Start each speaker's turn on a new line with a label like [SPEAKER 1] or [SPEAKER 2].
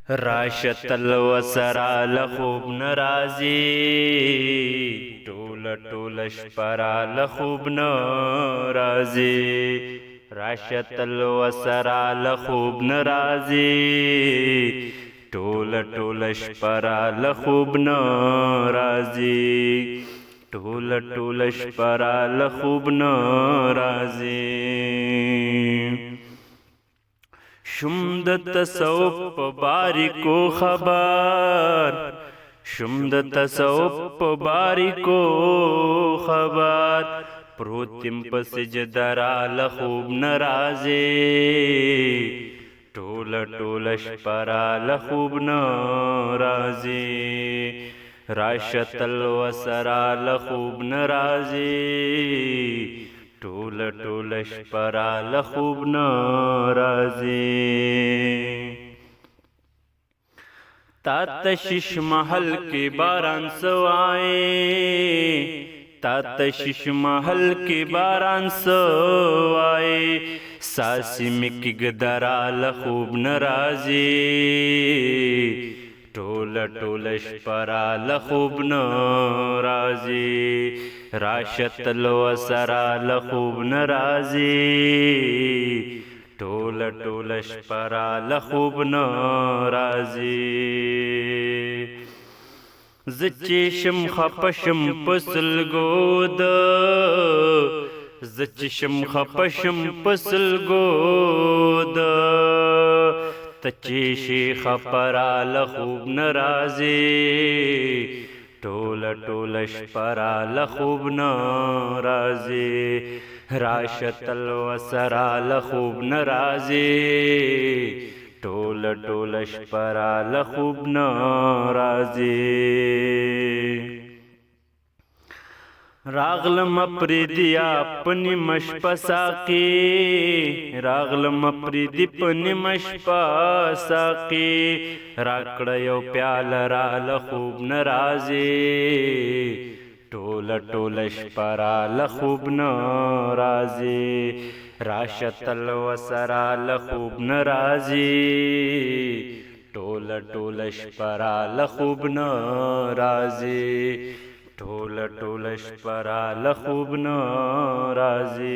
[SPEAKER 1] راشتل وسرا لخوب نرازی ټول ټول شپرا لخوب نرازی راشتل وسرا لخوب نرازی ټول ټول شپرا لخوب نرازی ټول ټول شپرا لخوب نرازی شم د تصوف په باریکو خبر شم د تصوف په باریکو خبر پروتم په سجده را لخوب نرازی ټول ټول شپه را لخوب نرازی راشتل وسرا لخوب نرازی ټول ټول شپه را لخوب نرازی تا تشش محل کې باران سوائے تا تشش محل کې باران سوائے ساسی مکی گدرا لخوب نرازی ټول ټول شپه را لخوب نرازی راشتل وسرا لخوب نرازی ټول ټول شپه را لخوب نرازی زچشم خپشم پسلګو د زچشم خپشم پسلګو د تچشی خپرا لخوب نرازی ټول ټول شپه را لخوب نرازی راشتل وسرا لخوب نرازی ټول ټول شپه را لخوب نرازی راغلم پریدیا پنی مشپا ساقی راغلم پریدی پنی مشپا ساقی راکړه یو پیال را لخوب نرازی ټول ټول شپه را لخوب نرازی راشتل وسرا لخوب نرازی ټول ټول شپه را لخوب نرازی ټول ټول شپه را لخوب نرازی